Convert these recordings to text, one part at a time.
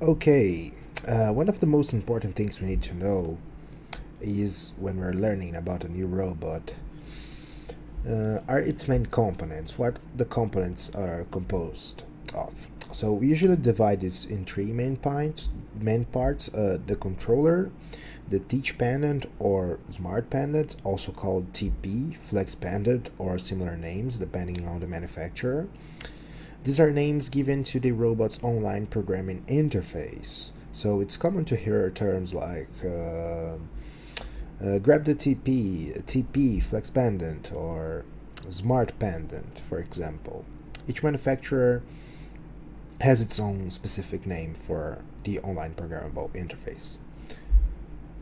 Okay, one of the most important things we need to know is when we're learning about a new robot are its main components, what the components are composed of. So we usually divide this in three main parts: the controller, the teach pendant or smart pendant, also called TP, flex pendant, or similar names depending on the manufacturer. These are names given to the robot's online programming interface. So it's common to hear terms like grab the TP, flex pendant, or smart pendant, for example. Each manufacturer has its own specific name for the online programmable interface.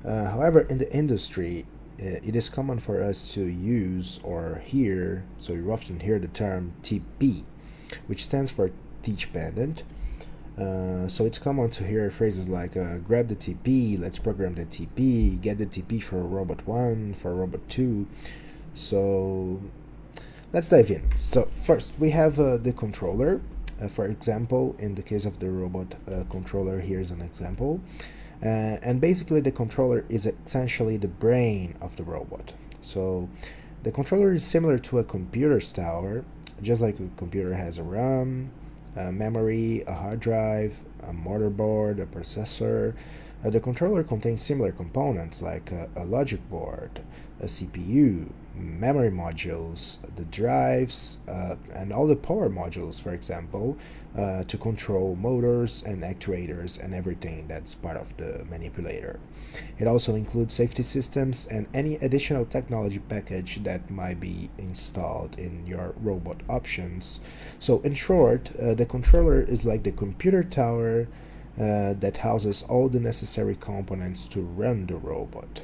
However, in the industry, it is common for us to use or hear, so you often hear the term TP, which stands for teach pendant. So it's common to hear phrases like grab the TP, let's program the TP, get the TP for robot 1, for robot 2. So let's dive in. So first we have the controller. For example, in the case of the robot controller, here's an example. And basically the controller is essentially the brain of the robot. So the controller is similar to a computer's tower, just like a computer has a RAM, a memory, a hard drive, a motherboard, a processor. The controller contains similar components like a logic board, a CPU, memory modules, the drives, and all the power modules, for example, to control motors and actuators and everything that's part of the manipulator. It also includes safety systems and any additional technology package that might be installed in your robot options. So, in short, the controller is like the computer tower that houses all the necessary components to run the robot.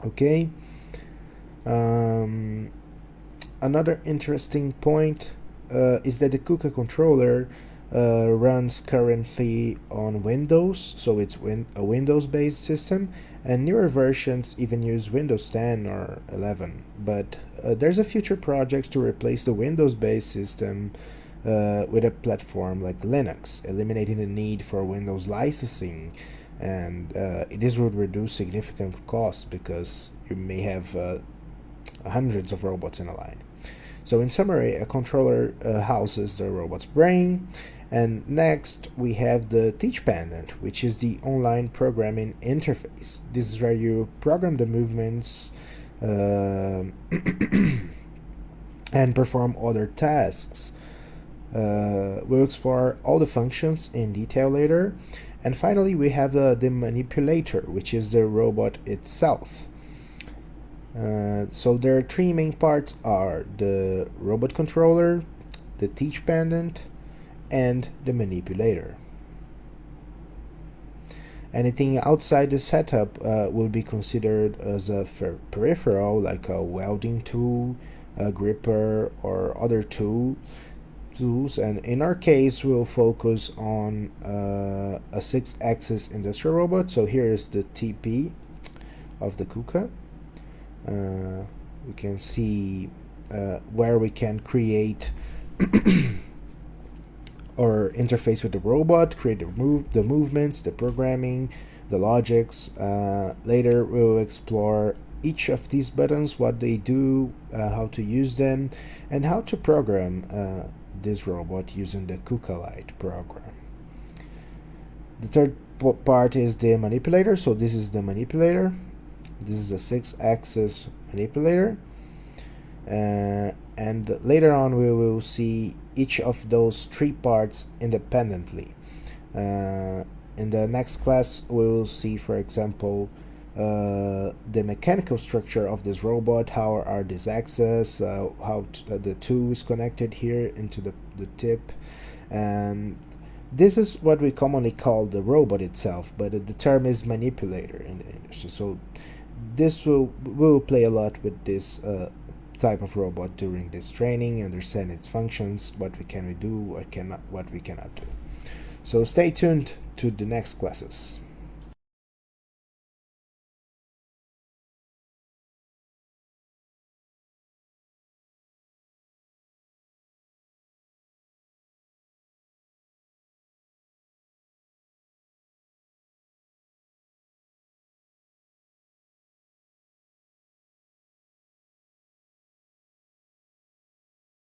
Okay. Um, Another interesting point is that the KUKA controller runs currently on Windows, so it's a Windows-based system, and newer versions even use Windows 10 or 11. But there's a future project to replace the Windows-based system with a platform like Linux, eliminating the need for Windows licensing, and this would reduce significant costs because you may have hundreds of robots in a line. So, in summary, a controller houses the robot's brain. And next, we have the Teach Pendant, which is the online programming interface. This is where you program the movements and perform other tasks. We'll explore all the functions in detail later. And finally, we have the manipulator, which is the robot itself. So their three main parts are the robot controller, the teach pendant, and the manipulator. Anything outside the setup will be considered as a peripheral, like a welding tool, a gripper, or other tools. And in our case, we'll focus on a 6-axis industrial robot. So here is the TP of the KUKA. We can see where we can create or interface with the robot, create the movements, the programming, the logics. Later, we'll explore each of these buttons, what they do, how to use them, and how to program this robot using the KUKA Lite program. The third part is the manipulator. So this is the manipulator. This is a 6-axis manipulator. And later on we will see each of those three parts independently. In the next class we will see, for example, the mechanical structure of this robot, how are these axes, how the tool is connected here into the tip, and this is what we commonly call the robot itself, but the term is manipulator in the industry. So this will play a lot with this type of robot during this training, understand its functions, what we can do, what we cannot do. So stay tuned to the next classes.